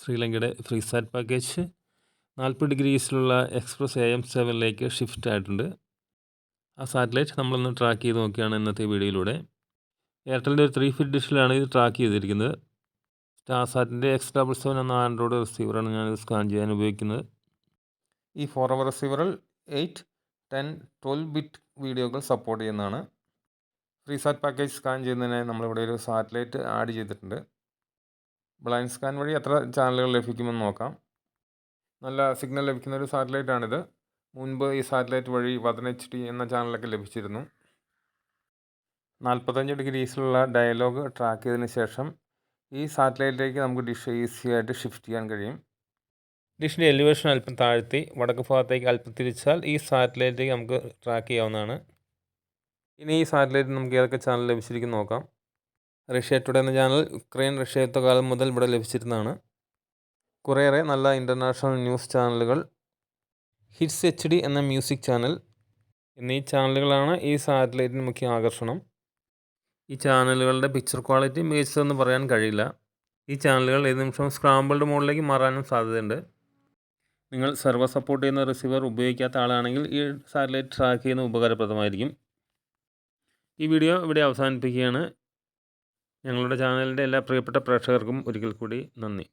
ശ്രീലങ്കയുടെ ഫ്രീസാറ്റ് package 40 ഡിഗ്രീസിലുള്ള express AM7 shift ആയിട്ടുണ്ട്. ആ സാറ്റലൈറ്റ് നമ്മളൊന്ന് ട്രാക്ക് ചെയ്ത് നോക്കിയാണ് ഇന്നത്തെ വീഡിയോയിലൂടെ. എയർടെലിൻ്റെ ഒരു 3 ഫീറ്റ് ഡിഷിലാണ് ഇത് ട്രാക്ക് ചെയ്തിരിക്കുന്നത്. സ്റ്റാർസാറ്റിൻ്റെ X77 എന്ന ആൻഡ്രോയിഡ് റിസീവറാണ് ഞാനിത് സ്കാൻ ചെയ്യാൻ ഉപയോഗിക്കുന്നത്. ഈ 4 അവർ റിസീവറിൽ 8, 10, 12 ബിറ്റ് വീഡിയോകൾ സപ്പോർട്ട് ചെയ്യുന്നതാണ്. ഫ്രീസാറ്റ് പാക്കേജ് സ്കാൻ ചെയ്യുന്നതിനായി നമ്മളിവിടെ ഒരു സാറ്റലൈറ്റ് ആഡ് ചെയ്തിട്ടുണ്ട്. ബ്ലൈൻഡ് സ്കാൻ വഴി എത്ര ചാനലുകൾ ലഭിക്കുമെന്ന് നോക്കാം. നല്ല സിഗ്നൽ ലഭിക്കുന്ന ഒരു സാറ്റലൈറ്റാണിത്. മുൻപ് ഈ സാറ്റലൈറ്റ് വഴി 11 HD എന്ന ചാനലൊക്കെ ലഭിച്ചിരുന്നു. 45 ഡിഗ്രീസിലുള്ള ഡയലോഗ് ട്രാക്ക് ചെയ്തതിന് ശേഷം ഈ സാറ്റലൈറ്റിലേക്ക് നമുക്ക് ഡിഷ് ഈസി ആയിട്ട് ഷിഫ്റ്റ് ചെയ്യാൻ കഴിയും. ഡിഷിൻ്റെ എലിവേഷൻ അല്പം താഴ്ത്തി വടക്ക് ഭാഗത്തേക്ക് അല്പം തിരിച്ചാൽ ഈ സാറ്റലൈറ്റിലേക്ക് നമുക്ക് ട്രാക്ക് ചെയ്യാവുന്നതാണ്. ഇനി ഈ സാറ്റലൈറ്റ് നമുക്ക് ഏതൊക്കെ ചാനൽ ലഭിച്ചിരിക്കുന്നു നോക്കാം. റഷ്യ ടുഡേ എന്ന ചാനൽ യുക്രൈൻ റഷ്യ യുദ്ധകാലം മുതൽ ഇവിടെ ലഭിച്ചിരുന്നതാണ്. കുറേയേറെ നല്ല ഇൻ്റർനാഷണൽ ന്യൂസ് ചാനലുകൾ, ഹിറ്റ്സ് HD എന്ന മ്യൂസിക് ചാനൽ എന്നീ ചാനലുകളാണ് ഈ സാറ്റലൈറ്റിന് മുഖ്യ ആകർഷണം. ഈ ചാനലുകളുടെ പിക്ചർ ക്വാളിറ്റി മികച്ചതെന്ന് പറയാൻ കഴിയില്ല. ഈ ചാനലുകൾ ഏത് നിമിഷവും സ്ക്രാമ്പിൾഡ് മോഡിലേക്ക് മാറാനും സാധ്യതയുണ്ട്. നിങ്ങൾ സെർവർ സപ്പോർട്ട് ചെയ്യുന്ന റിസീവർ ഉപയോഗിക്കാത്ത ആളാണെങ്കിൽ ഈ സാറ്റലൈറ്റ് ട്രാക്ക് ചെയ്യുന്നത് ഉപകാരപ്രദമായിരിക്കും. ഈ വീഡിയോ ഇവിടെ അവസാനിപ്പിക്കുകയാണ്. ഞങ്ങളുടെ ചാനലിൻ്റെ എല്ലാ പ്രിയപ്പെട്ട പ്രേക്ഷകർക്കും ഒരിക്കൽ കൂടി നന്ദി.